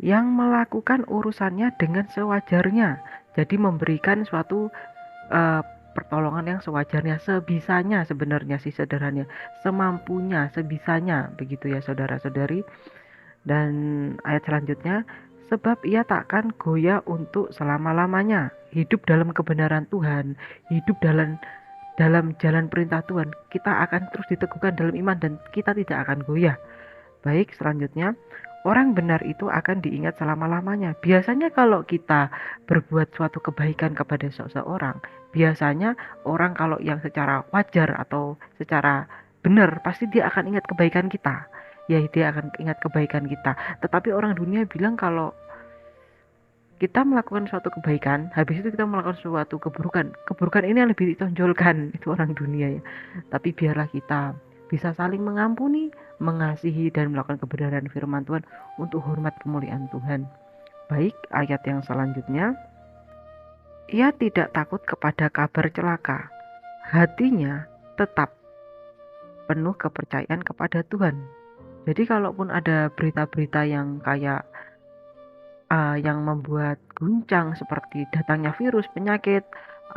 yang melakukan urusannya dengan sewajarnya. Jadi memberikan suatu uh, pertolongan yang sewajarnya, sebisanya sebenarnya sih sederhananya, semampunya, sebisanya, begitu ya saudara-saudari. Dan ayat selanjutnya, sebab ia takkan goyah untuk selama-lamanya, hidup dalam kebenaran Tuhan, hidup dalam jalan perintah Tuhan, kita akan terus diteguhkan dalam iman dan kita tidak akan goyah. Baik, selanjutnya, orang benar itu akan diingat selama-lamanya. Biasanya kalau kita berbuat suatu kebaikan kepada seseorang, biasanya orang kalau yang secara wajar atau secara benar, pasti dia akan ingat kebaikan kita. Ya, dia akan ingat kebaikan kita. Tetapi orang dunia bilang kalau kita melakukan suatu kebaikan, habis itu kita melakukan suatu keburukan. Keburukan ini yang lebih ditonjolkan, itu orang dunia ya. Tapi biarlah kita bisa saling mengampuni, mengasihi, dan melakukan kebenaran firman Tuhan untuk hormat kemuliaan Tuhan. Baik, ayat yang selanjutnya. Ia tidak takut kepada kabar celaka. Hatinya tetap penuh kepercayaan kepada Tuhan. Jadi kalaupun ada berita-berita yang kayak yang membuat guncang seperti datangnya virus, penyakit,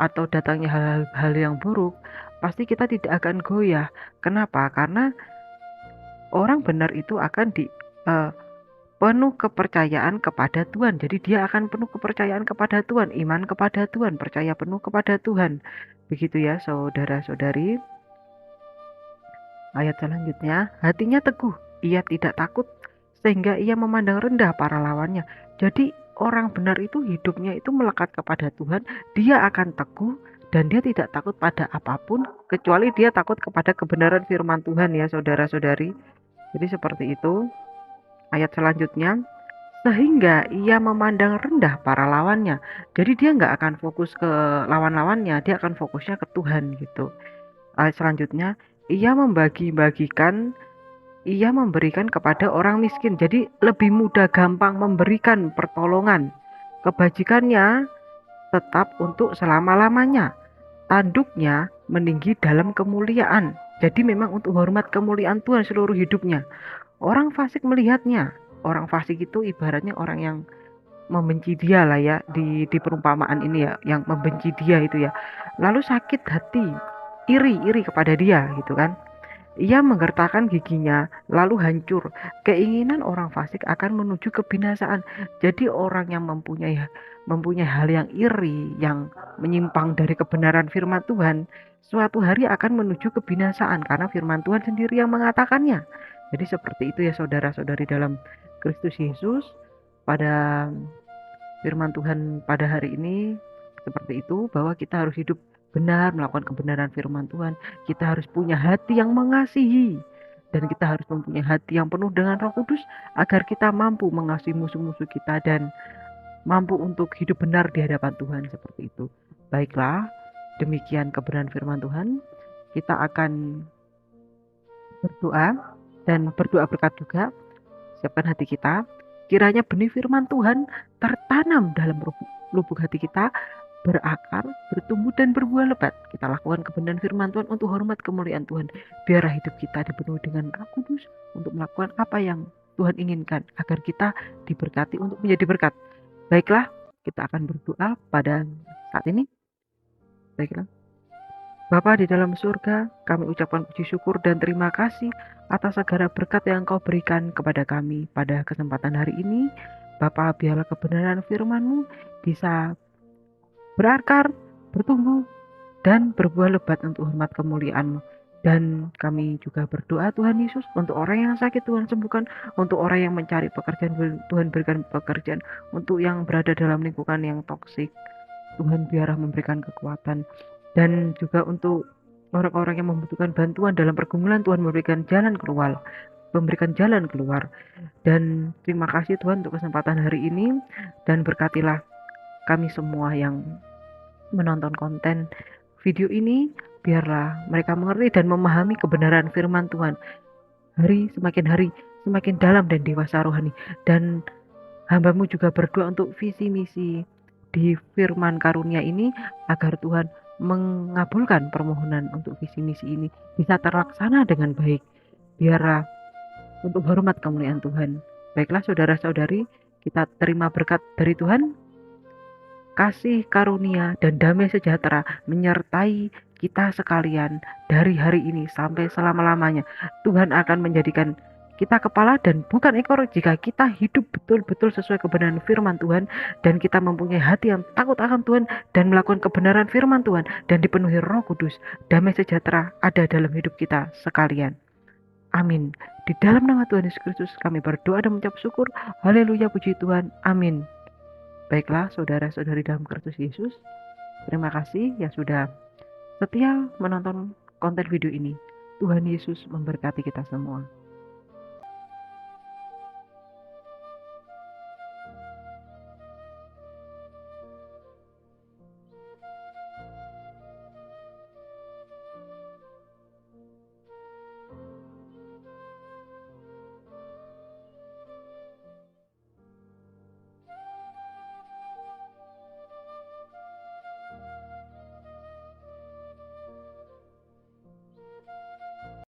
atau datangnya hal-hal yang buruk, pasti kita tidak akan goyah. Kenapa? Karena orang benar itu akan penuh kepercayaan kepada Tuhan. Jadi dia akan penuh kepercayaan kepada Tuhan, iman kepada Tuhan, percaya penuh kepada Tuhan. Begitu ya saudara-saudari. Ayat selanjutnya, hatinya teguh, ia tidak takut, sehingga ia memandang rendah para lawannya. Jadi orang benar itu hidupnya itu melekat kepada Tuhan, dia akan teguh dan dia tidak takut pada apapun, kecuali dia takut kepada kebenaran firman Tuhan ya saudara-saudari. Jadi seperti itu. Ayat selanjutnya, sehingga ia memandang rendah para lawannya. Jadi dia nggak akan fokus ke lawan-lawannya, dia akan fokusnya ke Tuhan gitu. Ayat selanjutnya, ia memberikan kepada orang miskin. Jadi lebih mudah gampang memberikan pertolongan. Kebajikannya tetap untuk selama-lamanya. Tanduknya meninggi dalam kemuliaan. Jadi memang untuk hormat kemuliaan Tuhan seluruh hidupnya. Orang fasik melihatnya. Orang fasik itu ibaratnya orang yang membenci dia lah ya di perumpamaan ini ya, yang membenci dia itu ya. Lalu sakit hati, iri kepada dia gitu kan. Ia menggertakkan giginya, lalu hancur. Keinginan orang fasik akan menuju kebinasaan. Jadi orang yang mempunyai hal yang iri, yang menyimpang dari kebenaran firman Tuhan, suatu hari akan menuju kebinasaan karena firman Tuhan sendiri yang mengatakannya. Jadi seperti itu ya saudara-saudari dalam Kristus Yesus. Pada firman Tuhan pada hari ini seperti itu, bahwa kita harus hidup benar, melakukan kebenaran firman Tuhan. Kita harus punya hati yang mengasihi, dan kita harus mempunyai hati yang penuh dengan Roh Kudus agar kita mampu mengasihi musuh-musuh kita dan mampu untuk hidup benar di hadapan Tuhan seperti itu. Baiklah, demikian kebenaran firman Tuhan. Kita akan berdoa dan berdoa berkat juga. Siapkan hati kita. Kiranya benih firman Tuhan tertanam dalam lubuk hati kita, berakar, bertumbuh dan berbuah lebat. Kita lakukan kebenaran firman Tuhan untuk hormat kemuliaan Tuhan. Biarlah hidup kita dipenuhi dengan Roh Kudus untuk melakukan apa yang Tuhan inginkan agar kita diberkati untuk menjadi berkat. Baiklah, kita akan berdoa pada saat ini. Baiklah. Bapa di dalam surga, kami ucapkan puji syukur dan terima kasih atas segala berkat yang Engkau berikan kepada kami pada kesempatan hari ini. Bapa, biarlah kebenaran firman-Mu bisa berakar, bertumbuh, dan berbuah lebat untuk hormat kemuliaan-Mu. Dan kami juga berdoa Tuhan Yesus, untuk orang yang sakit Tuhan sembuhkan, untuk orang yang mencari pekerjaan Tuhan berikan pekerjaan, untuk yang berada dalam lingkungan yang toksik Tuhan biarlah memberikan kekuatan, dan juga untuk orang-orang yang membutuhkan bantuan dalam pergumulan Tuhan memberikan jalan keluar. Dan terima kasih Tuhan untuk kesempatan hari ini, dan berkatilah kami semua yang menonton konten video ini, biarlah mereka mengerti dan memahami kebenaran firman Tuhan hari semakin dalam dan dewasa rohani. Dan hamba-Mu juga berdoa untuk visi misi di firman karunia ini, agar Tuhan mengabulkan permohonan untuk visi misi ini bisa terlaksana dengan baik. Biarlah untuk hormat kemuliaan Tuhan. Baiklah saudara-saudari, Kita terima berkat dari Tuhan, kasih karunia dan damai sejahtera menyertai kita sekalian dari hari ini sampai selama-lamanya. Tuhan akan menjadikan kita kepala dan bukan ekor jika kita hidup betul-betul sesuai kebenaran firman Tuhan, dan kita mempunyai hati yang takut akan Tuhan dan melakukan kebenaran firman Tuhan dan dipenuhi Roh Kudus. Damai sejahtera ada dalam hidup kita sekalian. Amin. Di dalam nama Tuhan Yesus Kristus kami berdoa dan mengucap syukur. Haleluya, puji Tuhan. Amin. Baiklah saudara-saudari dalam Kristus Yesus, terima kasih yang sudah setia menonton konten video ini. Tuhan Yesus memberkati kita semua.